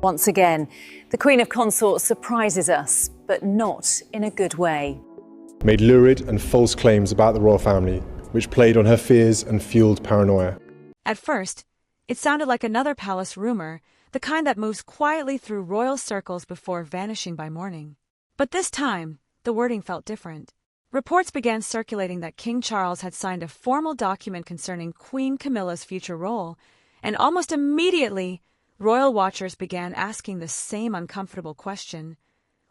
Once again, the Queen of Consorts surprises us, but not in a good way. Made lurid and false claims about the royal family, which played on her fears and fueled paranoia. At first, it sounded like another palace rumor, the kind that moves quietly through royal circles before vanishing by morning. But this time, the wording felt different. Reports began circulating that King Charles had signed a formal document concerning Queen Camilla's future role, and almost immediately, royal watchers began asking the same uncomfortable question.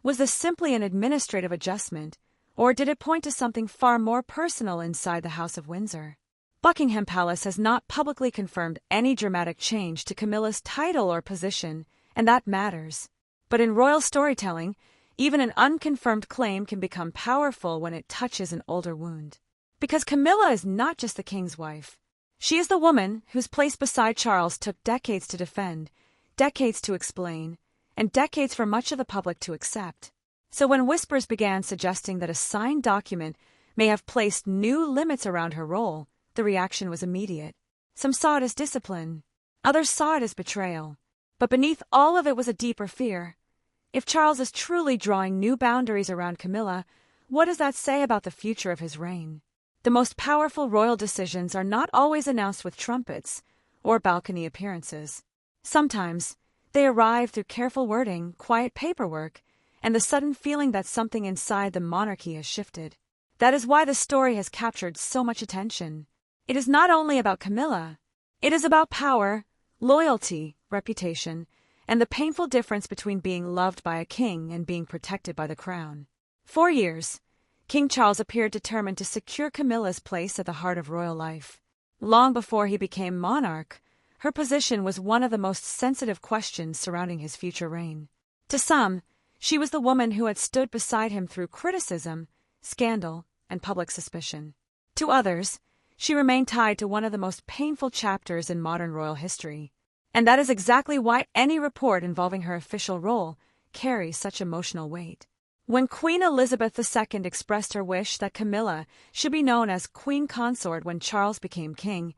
Was this simply an administrative adjustment, or did it point to something far more personal inside the House of Windsor? Buckingham Palace has not publicly confirmed any dramatic change to Camilla's title or position, and that matters. But in royal storytelling, even an unconfirmed claim can become powerful when it touches an older wound. Because Camilla is not just the king's wife. She is the woman whose place beside Charles took decades to defend, decades to explain, and decades for much of the public to accept. So when whispers began suggesting that a signed document may have placed new limits around her role, the reaction was immediate. Some saw it as discipline, others saw it as betrayal. But beneath all of it was a deeper fear. If Charles is truly drawing new boundaries around Camilla, what does that say about the future of his reign? The most powerful royal decisions are not always announced with trumpets or balcony appearances. Sometimes, they arrive through careful wording, quiet paperwork, and the sudden feeling that something inside the monarchy has shifted. That is why the story has captured so much attention. It is not only about Camilla. It is about power, loyalty, reputation, and the painful difference between being loved by a king and being protected by the crown. For years, King Charles appeared determined to secure Camilla's place at the heart of royal life. Long before he became monarch, her position was one of the most sensitive questions surrounding his future reign. To some, she was the woman who had stood beside him through criticism, scandal, and public suspicion. To others, she remained tied to one of the most painful chapters in modern royal history. And that is exactly why any report involving her official role carries such emotional weight. When Queen Elizabeth II expressed her wish that Camilla should be known as Queen Consort when Charles became king,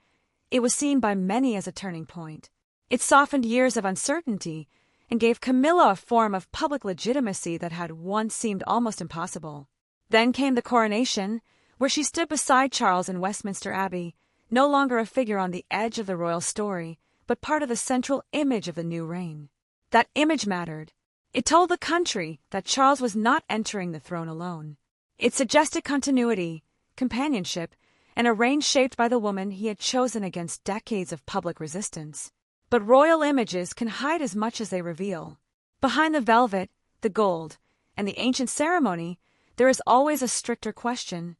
it was seen by many as a turning point. It softened years of uncertainty and gave Camilla a form of public legitimacy that had once seemed almost impossible. Then came the coronation, where she stood beside Charles in Westminster Abbey, no longer a figure on the edge of the royal story, but part of the central image of the new reign. That image mattered. It told the country that Charles was not entering the throne alone. It suggested continuity, companionship, and a reign shaped by the woman he had chosen against decades of public resistance. But royal images can hide as much as they reveal. Behind the velvet, the gold, and the ancient ceremony, there is always a stricter question.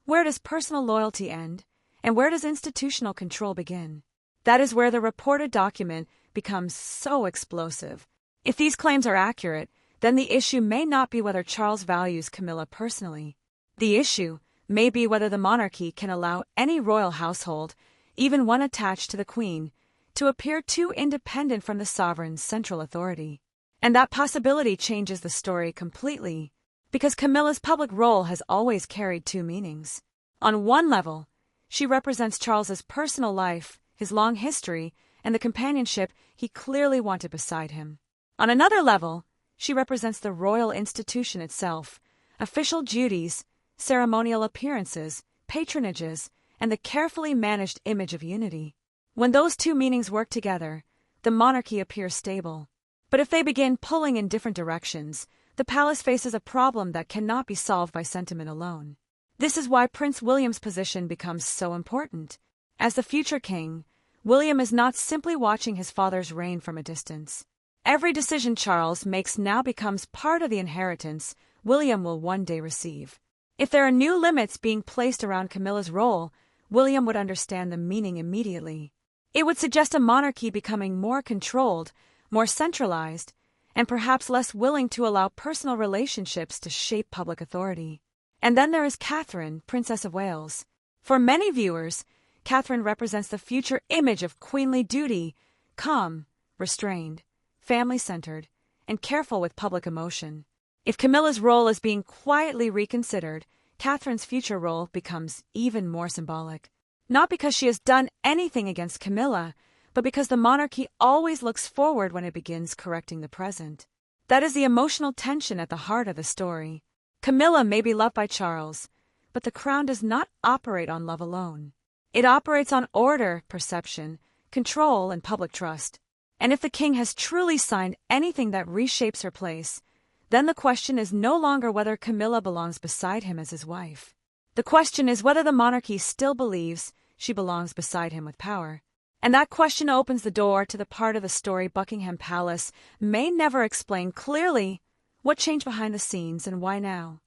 Where does personal loyalty end, and where does institutional control begin? That is where the reported document becomes so explosive. If these claims are accurate, then the issue may not be whether Charles values Camilla personally. The issue may be whether the monarchy can allow any royal household, even one attached to the Queen, to appear too independent from the sovereign's central authority. And that possibility changes the story completely, because Camilla's public role has always carried two meanings. On one level, she represents Charles's personal life, his long history, and the companionship he clearly wanted beside him. On another level, she represents the royal institution itself, official duties, ceremonial appearances, patronages, and the carefully managed image of unity. When those two meanings work together, the monarchy appears stable. But if they begin pulling in different directions, the palace faces a problem that cannot be solved by sentiment alone. This is why Prince William's position becomes so important. As the future king, William is not simply watching his father's reign from a distance. Every decision Charles makes now becomes part of the inheritance William will one day receive. If there are new limits being placed around Camilla's role, William would understand the meaning immediately. It would suggest a monarchy becoming more controlled, more centralized, and perhaps less willing to allow personal relationships to shape public authority. And then there is Catherine, Princess of Wales. For many viewers, Catherine represents the future image of queenly duty, calm, restrained, family-centered, and careful with public emotion. If Camilla's role is being quietly reconsidered, Catherine's future role becomes even more symbolic. Not because she has done anything against Camilla, but because the monarchy always looks forward when it begins correcting the present. That is the emotional tension at the heart of the story. Camilla may be loved by Charles, but the crown does not operate on love alone. It operates on order, perception, control, and public trust. And if the king has truly signed anything that reshapes her place, then the question is no longer whether Camilla belongs beside him as his wife. The question is whether the monarchy still believes she belongs beside him with power. And that question opens the door to the part of the story Buckingham Palace may never explain clearly. What changed behind the scenes and why now?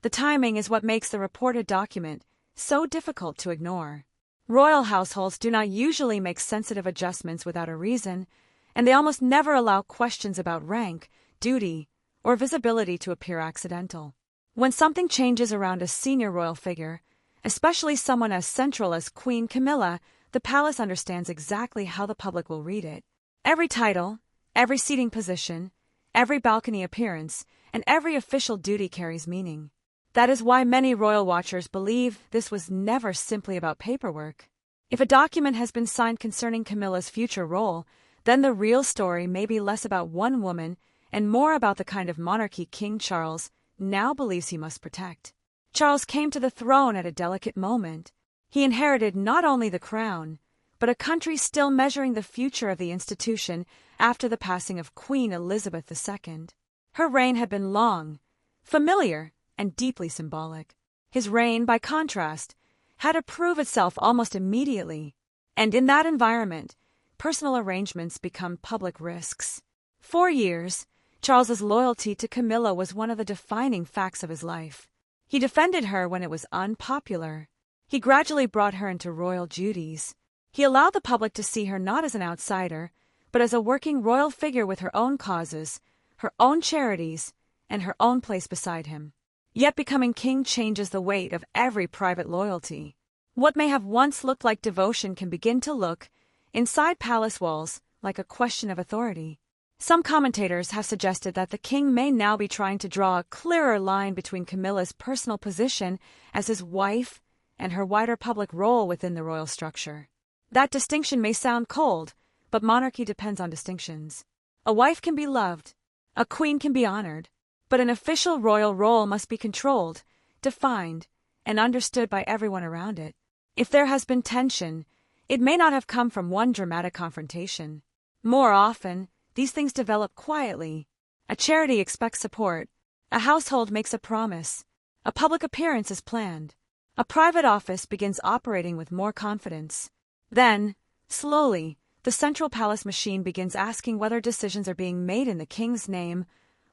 The timing is what makes the reported document so difficult to ignore. Royal households do not usually make sensitive adjustments without a reason, and they almost never allow questions about rank, duty, or visibility to appear accidental. When something changes around a senior royal figure, especially someone as central as Queen Camilla, the palace understands exactly how the public will read it. Every title, every seating position, every balcony appearance, and every official duty carries meaning. That is why many royal watchers believe this was never simply about paperwork. If a document has been signed concerning Camilla's future role, then the real story may be less about one woman and more about the kind of monarchy King Charles now believes he must protect. Charles came to the throne at a delicate moment. He inherited not only the crown, but a country still measuring the future of the institution after the passing of Queen Elizabeth II. Her reign had been long, familiar, and deeply symbolic. His reign, by contrast, had to prove itself almost immediately, and in that environment, personal arrangements become public risks. For years, Charles's loyalty to Camilla was one of the defining facts of his life. He defended her when it was unpopular. He gradually brought her into royal duties. He allowed the public to see her not as an outsider, but as a working royal figure with her own causes, her own charities, and her own place beside him. Yet becoming king changes the weight of every private loyalty. What may have once looked like devotion can begin to look, inside palace walls, like a question of authority. Some commentators have suggested that the king may now be trying to draw a clearer line between Camilla's personal position as his wife and her wider public role within the royal structure. That distinction may sound cold, but monarchy depends on distinctions. A wife can be loved, a queen can be honored, but an official royal role must be controlled, defined, and understood by everyone around it. If there has been tension, it may not have come from one dramatic confrontation. More often, these things develop quietly. A charity expects support, a household makes a promise, a public appearance is planned, a private office begins operating with more confidence. Then, slowly, the central palace machine begins asking whether decisions are being made in the king's name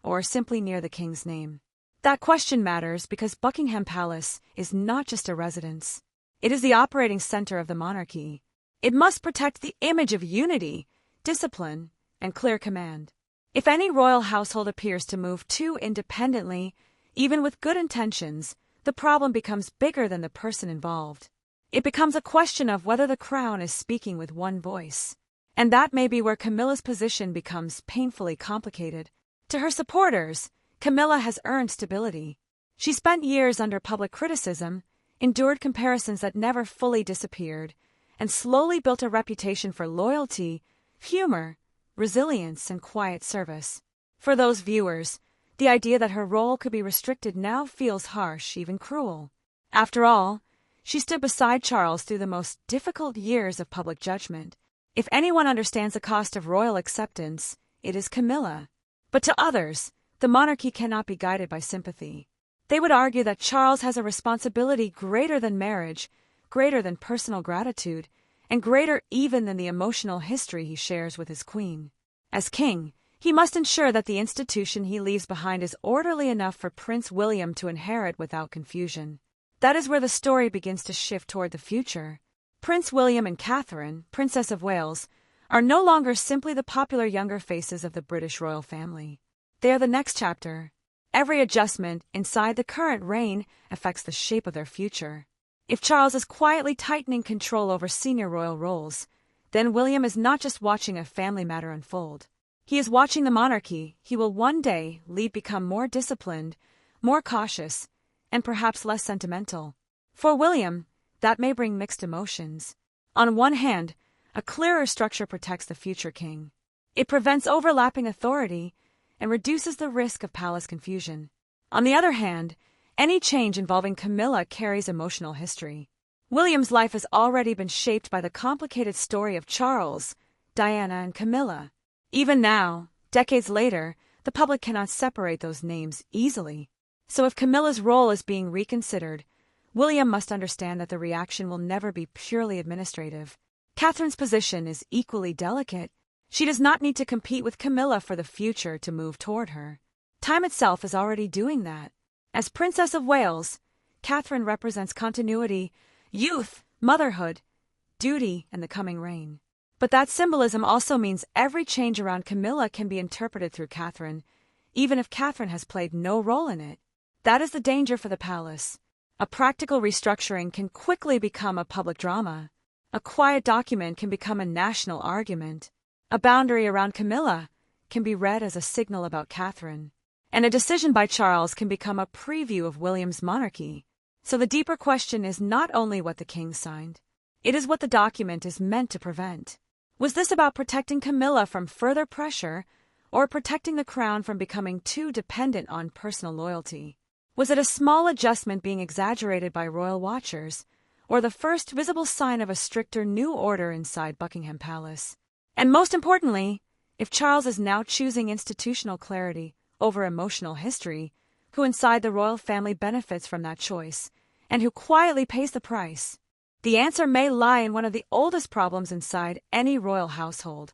or simply near the king's name. That question matters because Buckingham Palace is not just a residence. It is the operating center of the monarchy. It must protect the image of unity, discipline, and clear command. If any royal household appears to move too independently, even with good intentions, the problem becomes bigger than the person involved. It becomes a question of whether the crown is speaking with one voice. And that may be where Camilla's position becomes painfully complicated. To her supporters, Camilla has earned stability. She spent years under public criticism, endured comparisons that never fully disappeared, and slowly built a reputation for loyalty, humor, resilience, and quiet service. For those viewers, the idea that her role could be restricted now feels harsh, even cruel. After all, she stood beside Charles through the most difficult years of public judgment. If anyone understands the cost of royal acceptance, it is Camilla. But to others, the monarchy cannot be guided by sympathy. They would argue that Charles has a responsibility greater than marriage, greater than personal gratitude, and greater even than the emotional history he shares with his queen. As king, he must ensure that the institution he leaves behind is orderly enough for Prince William to inherit without confusion. That is where the story begins to shift toward the future. Prince William and Catherine, Princess of Wales, are no longer simply the popular younger faces of the British royal family. They are the next chapter. Every adjustment inside the current reign affects the shape of their future. If Charles is quietly tightening control over senior royal roles, then William is not just watching a family matter unfold. He is watching the monarchy he will one day lead become more disciplined, more cautious, and perhaps less sentimental. For William, that may bring mixed emotions. On one hand, A clearer structure protects the future king. It prevents overlapping authority and reduces the risk of palace confusion. On the other hand, any change involving Camilla carries emotional history. William's life has already been shaped by the complicated story of Charles, Diana, and Camilla. Even now, decades later, the public cannot separate those names easily. So if Camilla's role is being reconsidered, William must understand that the reaction will never be purely administrative. Catherine's position is equally delicate. She does not need to compete with Camilla for the future to move toward her. Time itself is already doing that. As Princess of Wales, Catherine represents continuity, youth, motherhood, duty, and the coming reign. But that symbolism also means every change around Camilla can be interpreted through Catherine, even if Catherine has played no role in it. That is the danger for the palace. A practical restructuring can quickly become a public drama. A quiet document can become a national argument. A boundary around Camilla can be read as a signal about Catherine. And a decision by Charles can become a preview of William's monarchy. So the deeper question is not only what the king signed, it is what the document is meant to prevent. Was this about protecting Camilla from further pressure, or protecting the crown from becoming too dependent on personal loyalty? Was it a small adjustment being exaggerated by royal watchers, or the first visible sign of a stricter new order inside Buckingham Palace? And most importantly, if Charles is now choosing institutional clarity over emotional history, who inside the royal family benefits from that choice, and who quietly pays the price? The answer may lie in one of the oldest problems inside any royal household.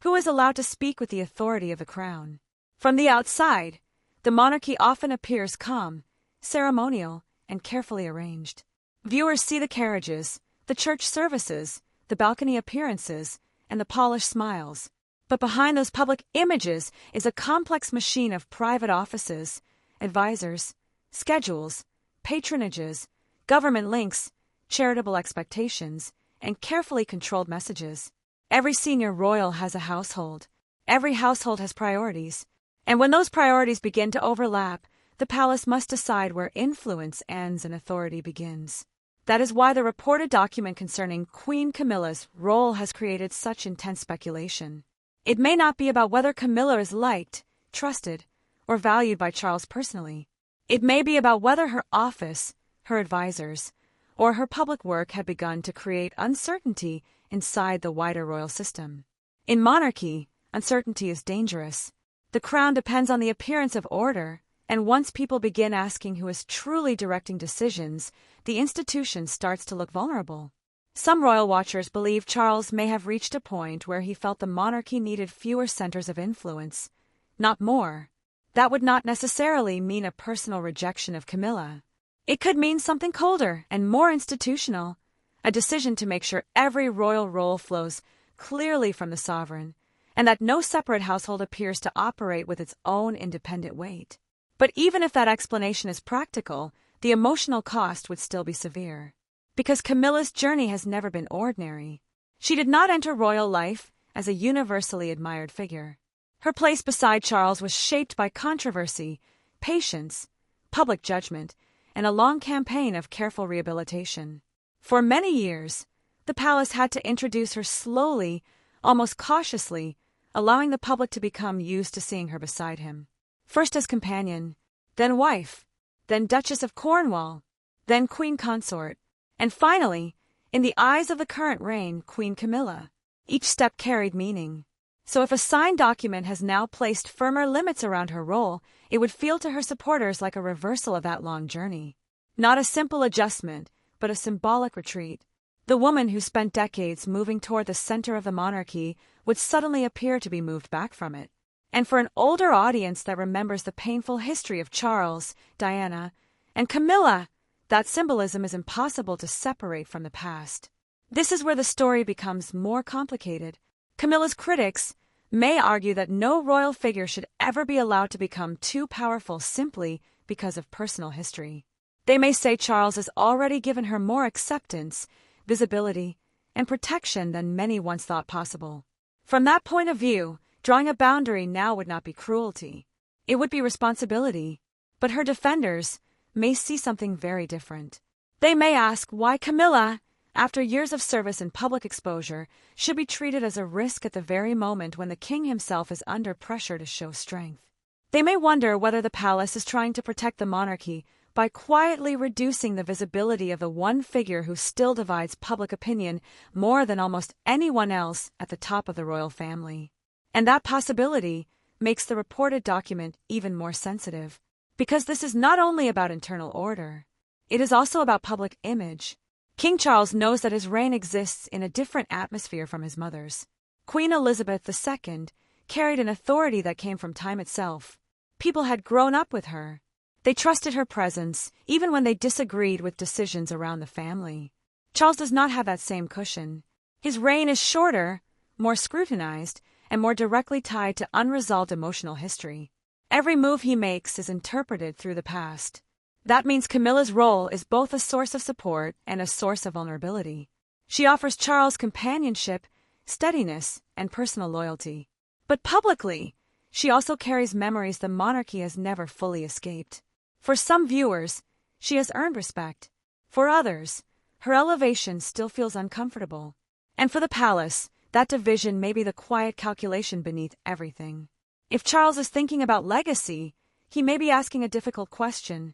Who is allowed to speak with the authority of the crown? From the outside, the monarchy often appears calm, ceremonial, and carefully arranged. Viewers see the carriages, the church services, the balcony appearances, and the polished smiles. But behind those public images is a complex machine of private offices, advisors, schedules, patronages, government links, charitable expectations, and carefully controlled messages. Every senior royal has a household. Every household has priorities. And when those priorities begin to overlap, the palace must decide where influence ends and authority begins. That is why the reported document concerning Queen Camilla's role has created such intense speculation. It may not be about whether Camilla is liked, trusted, or valued by Charles personally. It may be about whether her office, her advisors, or her public work had begun to create uncertainty inside the wider royal system. In monarchy, uncertainty is dangerous. The crown depends on the appearance of order, and once people begin asking who is truly directing decisions, the institution starts to look vulnerable. Some royal watchers believe Charles may have reached a point where he felt the monarchy needed fewer centers of influence, not more. That would not necessarily mean a personal rejection of Camilla. It could mean something colder and more institutional, a decision to make sure every royal role flows clearly from the sovereign, and that no separate household appears to operate with its own independent weight. But even if that explanation is practical, the emotional cost would still be severe. Because Camilla's journey has never been ordinary. She did not enter royal life as a universally admired figure. Her place beside Charles was shaped by controversy, patience, public judgment, and a long campaign of careful rehabilitation. For many years, the palace had to introduce her slowly, almost cautiously, allowing the public to become used to seeing her beside him. First as companion, then wife, then Duchess of Cornwall, then Queen Consort, and finally, in the eyes of the current reign, Queen Camilla. Each step carried meaning. So if a signed document has now placed firmer limits around her role, it would feel to her supporters like a reversal of that long journey. Not a simple adjustment, but a symbolic retreat. The woman who spent decades moving toward the center of the monarchy would suddenly appear to be moved back from it. And for an older audience that remembers the painful history of Charles, Diana, and Camilla, that symbolism is impossible to separate from the past. This is where the story becomes more complicated. Camilla's critics may argue that no royal figure should ever be allowed to become too powerful simply because of personal history. They may say Charles has already given her more acceptance, visibility, and protection than many once thought possible. From that point of view, drawing a boundary now would not be cruelty. It would be responsibility. But her defenders may see something very different. They may ask why Camilla, after years of service and public exposure, should be treated as a risk at the very moment when the king himself is under pressure to show strength. They may wonder whether the palace is trying to protect the monarchy by quietly reducing the visibility of the one figure who still divides public opinion more than almost anyone else at the top of the royal family. And that possibility makes the reported document even more sensitive, because this is not only about internal order, it is also about public image. King Charles knows that his reign exists in a different atmosphere from his mother's. Queen Elizabeth II carried an authority that came from time itself. People had grown up with her. They trusted her presence, even when they disagreed with decisions around the family. Charles does not have that same cushion. His reign is shorter, more scrutinized, and more directly tied to unresolved emotional history. Every move he makes is interpreted through the past. That means Camilla's role is both a source of support and a source of vulnerability. She offers Charles companionship, steadiness, and personal loyalty. But publicly, she also carries memories the monarchy has never fully escaped. For some viewers, she has earned respect. For others, her elevation still feels uncomfortable. And for the palace, that division may be the quiet calculation beneath everything. If Charles is thinking about legacy, he may be asking a difficult question.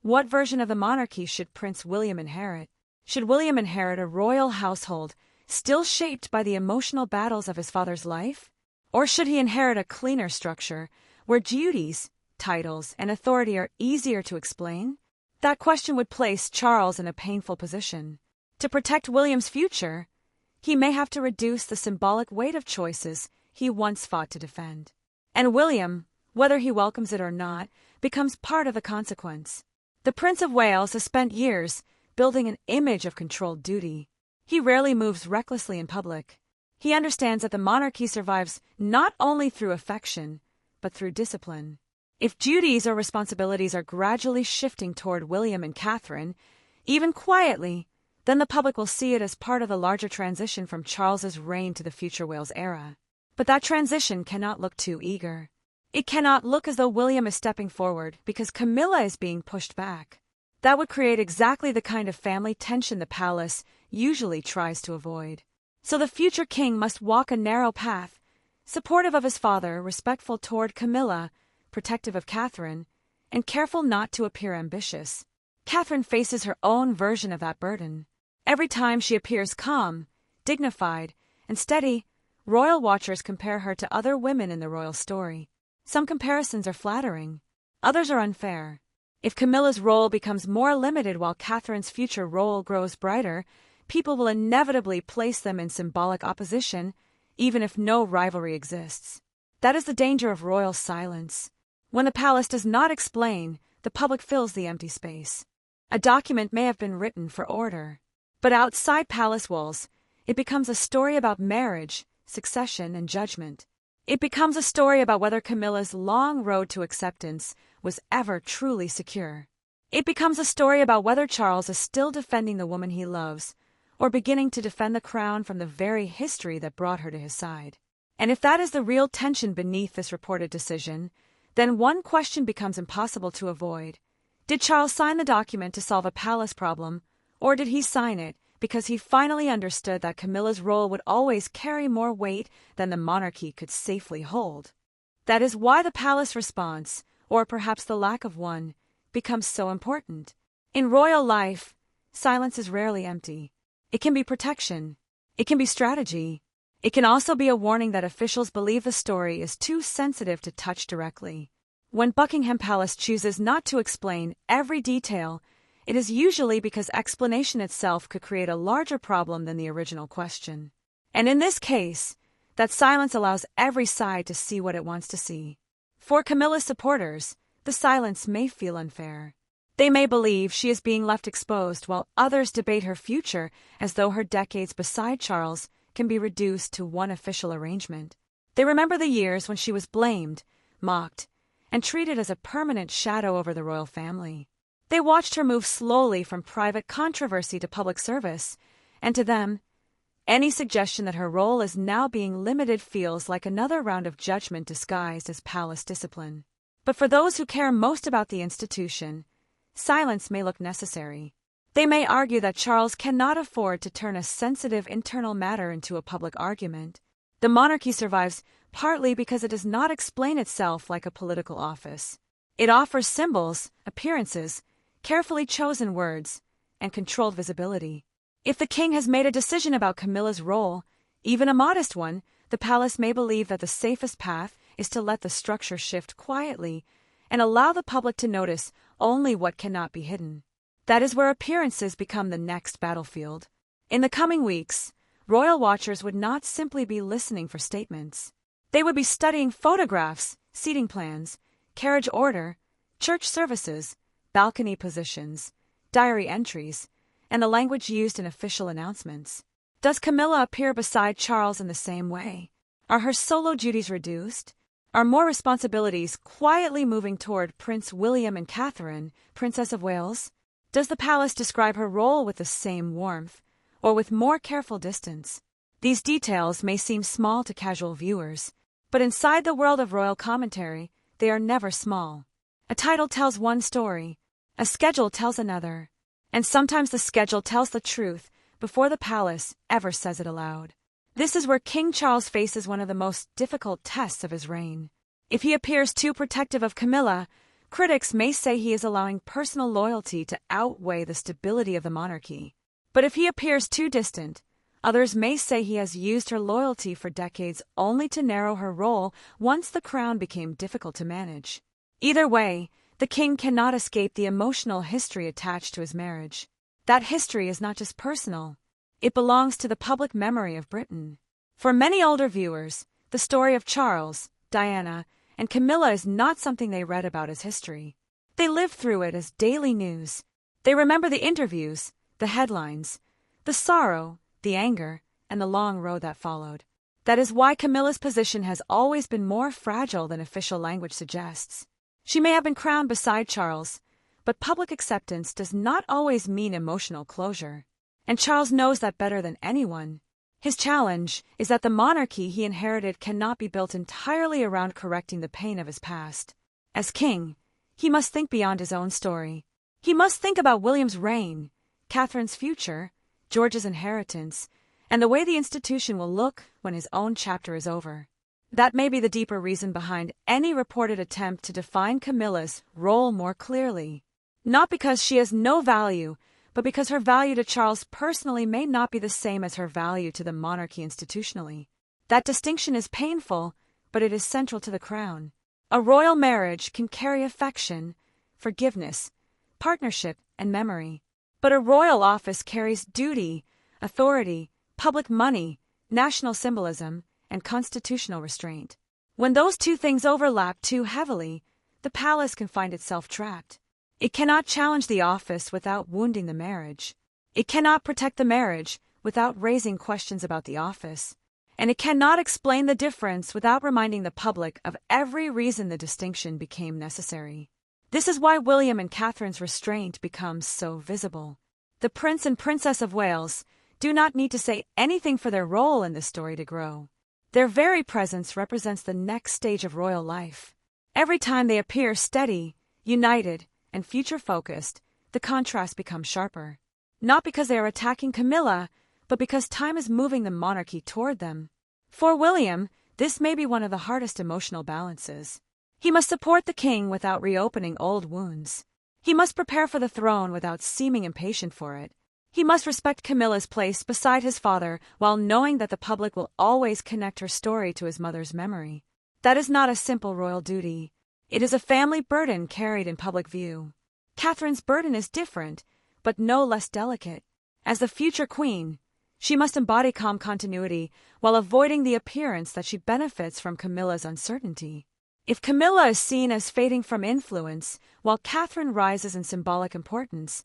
What version of the monarchy should Prince William inherit? Should William inherit a royal household still shaped by the emotional battles of his father's life? Or should he inherit a cleaner structure where duties, titles, and authority are easier to explain? That question would place Charles in a painful position. To protect William's future, he may have to reduce the symbolic weight of choices he once fought to defend. And William, whether he welcomes it or not, becomes part of the consequence. The Prince of Wales has spent years building an image of controlled duty. He rarely moves recklessly in public. He understands that the monarchy survives not only through affection, but through discipline. If duties or responsibilities are gradually shifting toward William and Catherine, even quietly, then the public will see it as part of the larger transition from Charles's reign to the future Wales era. But that transition cannot look too eager. It cannot look as though William is stepping forward because Camilla is being pushed back. That would create exactly the kind of family tension the palace usually tries to avoid. So the future king must walk a narrow path, supportive of his father, respectful toward Camilla, protective of Catherine, and careful not to appear ambitious. Catherine faces her own version of that burden. Every time she appears calm, dignified, and steady, royal watchers compare her to other women in the royal story. Some comparisons are flattering, others are unfair. If Camilla's role becomes more limited while Catherine's future role grows brighter, people will inevitably place them in symbolic opposition, even if no rivalry exists. That is the danger of royal silence. When the palace does not explain, the public fills the empty space. A document may have been written for order, but outside palace walls, it becomes a story about marriage, succession, and judgment. It becomes a story about whether Camilla's long road to acceptance was ever truly secure. It becomes a story about whether Charles is still defending the woman he loves, or beginning to defend the crown from the very history that brought her to his side. And if that is the real tension beneath this reported decision, then one question becomes impossible to avoid. Did Charles sign the document to solve a palace problem, or did he sign it because he finally understood that Camilla's role would always carry more weight than the monarchy could safely hold? That is why the palace response, or perhaps the lack of one, becomes so important. In royal life, silence is rarely empty. It can be protection. It can be strategy. It can also be a warning that officials believe the story is too sensitive to touch directly. When Buckingham Palace chooses not to explain every detail, it is usually because explanation itself could create a larger problem than the original question. And in this case, that silence allows every side to see what it wants to see. For Camilla's supporters, the silence may feel unfair. They may believe she is being left exposed while others debate her future as though her decades beside Charles can be reduced to one official arrangement. They remember the years when she was blamed, mocked, and treated as a permanent shadow over the royal family. They watched her move slowly from private controversy to public service, and to them, any suggestion that her role is now being limited feels like another round of judgment disguised as palace discipline. But for those who care most about the institution, silence may look necessary. They may argue that Charles cannot afford to turn a sensitive internal matter into a public argument. The monarchy survives partly because it does not explain itself like a political office. It offers symbols, appearances, carefully chosen words, and controlled visibility. If the king has made a decision about Camilla's role, even a modest one, the palace may believe that the safest path is to let the structure shift quietly and allow the public to notice only what cannot be hidden. That is where appearances become the next battlefield. In the coming weeks, royal watchers would not simply be listening for statements. They would be studying photographs, seating plans, carriage order, church services, balcony positions, diary entries, and the language used in official announcements. Does Camilla appear beside Charles in the same way? Are her solo duties reduced? Are more responsibilities quietly moving toward Prince William and Catherine, Princess of Wales? Does the palace describe her role with the same warmth, or with more careful distance? These details may seem small to casual viewers, but inside the world of royal commentary, they are never small. A title tells one story, a schedule tells another, and sometimes the schedule tells the truth before the palace ever says it aloud. This is where King Charles faces one of the most difficult tests of his reign. If he appears too protective of Camilla, critics may say he is allowing personal loyalty to outweigh the stability of the monarchy. But if he appears too distant, others may say he has used her loyalty for decades only to narrow her role once the crown became difficult to manage. Either way, the king cannot escape the emotional history attached to his marriage. That history is not just personal. It belongs to the public memory of Britain. For many older viewers, the story of Charles, Diana, and Camilla is not something they read about as history. They lived through it as daily news. They remember the interviews, the headlines, the sorrow, the anger, and the long road that followed. That is why Camilla's position has always been more fragile than official language suggests. She may have been crowned beside Charles, but public acceptance does not always mean emotional closure. And Charles knows that better than anyone. His challenge is that the monarchy he inherited cannot be built entirely around correcting the pain of his past. As king, he must think beyond his own story. He must think about William's reign, Catherine's future, George's inheritance, and the way the institution will look when his own chapter is over. That may be the deeper reason behind any reported attempt to define Camilla's role more clearly. Not because she has no value, but because her value to Charles personally may not be the same as her value to the monarchy institutionally. That distinction is painful, but it is central to the crown. A royal marriage can carry affection, forgiveness, partnership, and memory. But a royal office carries duty, authority, public money, national symbolism, and constitutional restraint. When those two things overlap too heavily, the palace can find itself trapped. It cannot challenge the office without wounding the marriage. It cannot protect the marriage without raising questions about the office. And it cannot explain the difference without reminding the public of every reason the distinction became necessary. This is why William and Catherine's restraint becomes so visible. The Prince and Princess of Wales do not need to say anything for their role in this story to grow. Their very presence represents the next stage of royal life. Every time they appear steady, united, and future-focused, the contrast becomes sharper. Not because they are attacking Camilla, but because time is moving the monarchy toward them. For William, this may be one of the hardest emotional balances. He must support the king without reopening old wounds. He must prepare for the throne without seeming impatient for it. He must respect Camilla's place beside his father while knowing that the public will always connect her story to his mother's memory. That is not a simple royal duty. It is a family burden carried in public view. Catherine's burden is different, but no less delicate. As the future queen, she must embody calm continuity while avoiding the appearance that she benefits from Camilla's uncertainty. If Camilla is seen as fading from influence, while Catherine rises in symbolic importance,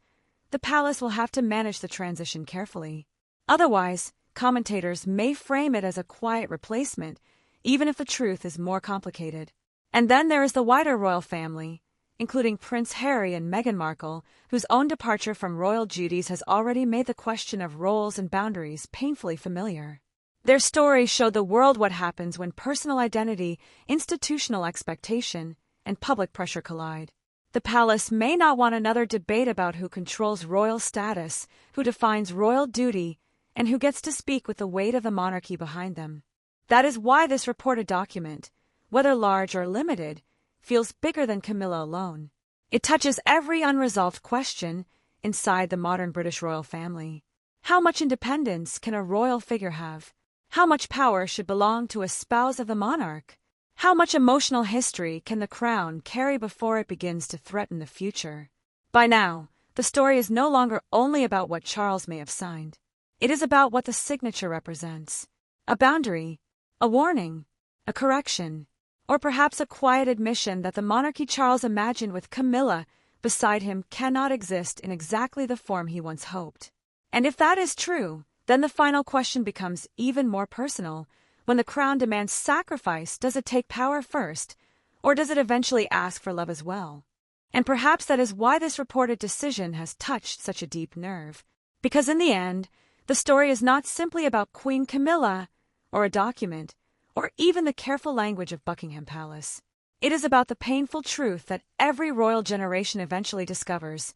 the palace will have to manage the transition carefully. Otherwise, commentators may frame it as a quiet replacement, even if the truth is more complicated. And then there is the wider royal family, including Prince Harry and Meghan Markle, whose own departure from royal duties has already made the question of roles and boundaries painfully familiar. Their stories show the world what happens when personal identity, institutional expectation, and public pressure collide. The palace may not want another debate about who controls royal status, who defines royal duty, and who gets to speak with the weight of the monarchy behind them. That is why this reported document, whether large or limited, feels bigger than Camilla alone. It touches every unresolved question inside the modern British royal family. How much independence can a royal figure have? How much power should belong to a spouse of the monarch? How much emotional history can the crown carry before it begins to threaten the future? By now, the story is no longer only about what Charles may have signed. It is about what the signature represents. A boundary, a warning, a correction, or perhaps a quiet admission that the monarchy Charles imagined with Camilla beside him cannot exist in exactly the form he once hoped. And if that is true, then the final question becomes even more personal. When the crown demands sacrifice, does it take power first, or does it eventually ask for love as well? And perhaps that is why this reported decision has touched such a deep nerve. Because in the end, the story is not simply about Queen Camilla, or a document, or even the careful language of Buckingham Palace. It is about the painful truth that every royal generation eventually discovers.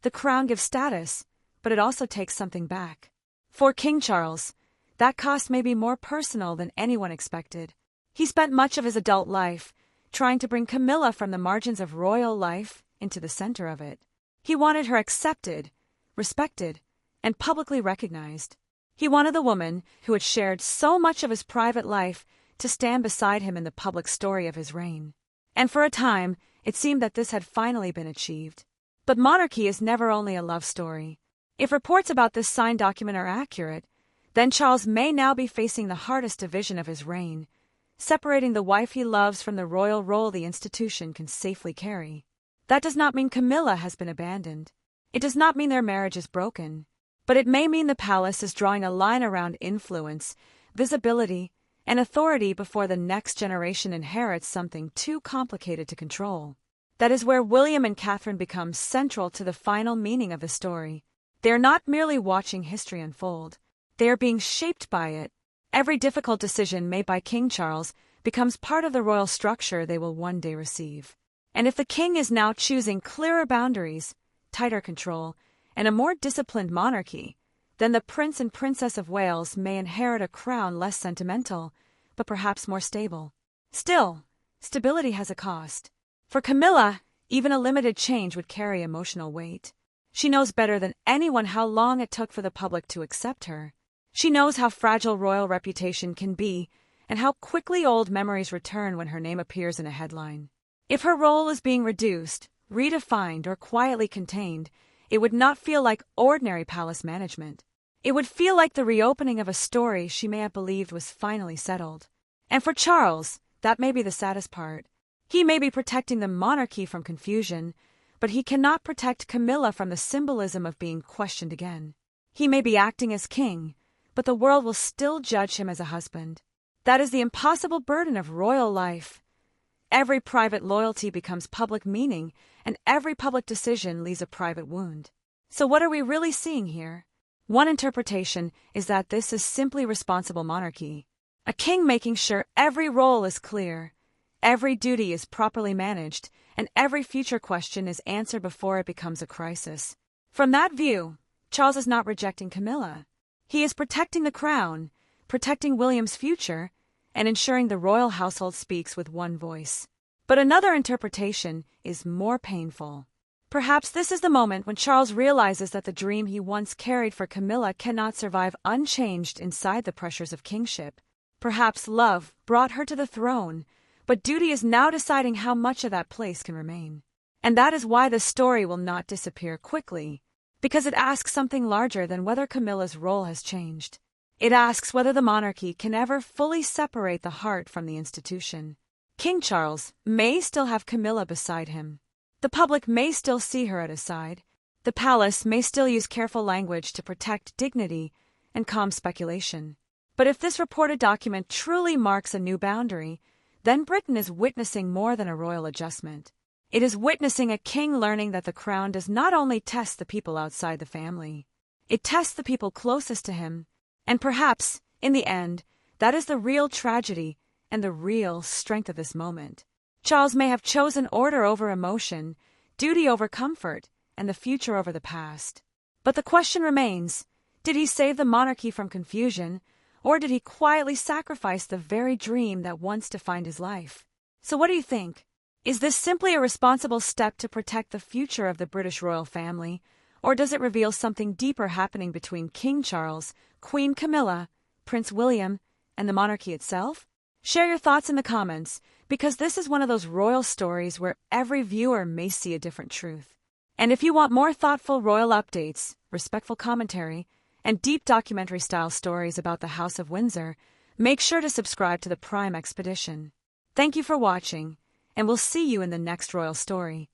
The crown gives status, but it also takes something back. For King Charles, that cost may be more personal than anyone expected. He spent much of his adult life trying to bring Camilla from the margins of royal life into the center of it. He wanted her accepted, respected, and publicly recognized. He wanted the woman who had shared so much of his private life to stand beside him in the public story of his reign. And for a time, it seemed that this had finally been achieved. But monarchy is never only a love story. If reports about this signed document are accurate, then Charles may now be facing the hardest division of his reign, separating the wife he loves from the royal role the institution can safely carry. That does not mean Camilla has been abandoned. It does not mean their marriage is broken. But it may mean the palace is drawing a line around influence, visibility, and authority before the next generation inherits something too complicated to control. That is where William and Catherine become central to the final meaning of the story. They are not merely watching history unfold. They are being shaped by it. Every difficult decision made by King Charles becomes part of the royal structure they will one day receive. And if the king is now choosing clearer boundaries, tighter control, and a more disciplined monarchy, then the Prince and Princess of Wales may inherit a crown less sentimental, but perhaps more stable. Still, stability has a cost. For Camilla, even a limited change would carry emotional weight. She knows better than anyone how long it took for the public to accept her. She knows how fragile royal reputation can be, and how quickly old memories return when her name appears in a headline. If her role is being reduced, redefined, or quietly contained, it would not feel like ordinary palace management. It would feel like the reopening of a story she may have believed was finally settled. And for Charles, that may be the saddest part. He may be protecting the monarchy from confusion, but he cannot protect Camilla from the symbolism of being questioned again. He may be acting as king, but the world will still judge him as a husband. That is the impossible burden of royal life. Every private loyalty becomes public meaning, and every public decision leaves a private wound. So what are we really seeing here? One interpretation is that this is simply responsible monarchy. A king making sure every role is clear, every duty is properly managed, and every future question is answered before it becomes a crisis. From that view, Charles is not rejecting Camilla. He is protecting the crown, protecting William's future, and ensuring the royal household speaks with one voice. But another interpretation is more painful. Perhaps this is the moment when Charles realizes that the dream he once carried for Camilla cannot survive unchanged inside the pressures of kingship. Perhaps love brought her to the throne, but duty is now deciding how much of that place can remain. And that is why the story will not disappear quickly, because it asks something larger than whether Camilla's role has changed. It asks whether the monarchy can ever fully separate the heart from the institution. King Charles may still have Camilla beside him. The public may still see her at his side. The palace may still use careful language to protect dignity and calm speculation. But if this reported document truly marks a new boundary, then Britain is witnessing more than a royal adjustment. It is witnessing a king learning that the crown does not only test the people outside the family, it tests the people closest to him. And perhaps, in the end, that is the real tragedy and the real strength of this moment. Charles may have chosen order over emotion, duty over comfort, and the future over the past. But the question remains, did he save the monarchy from confusion, or did he quietly sacrifice the very dream that once defined his life? So what do you think? Is this simply a responsible step to protect the future of the British royal family, or does it reveal something deeper happening between King Charles, Queen Camilla, Prince William, and the monarchy itself? Share your thoughts in the comments, because this is one of those royal stories where every viewer may see a different truth. And if you want more thoughtful royal updates, respectful commentary, and deep documentary-style stories about the House of Windsor, make sure to subscribe to the Prime Expedition. Thank you for watching, and we'll see you in the next royal story.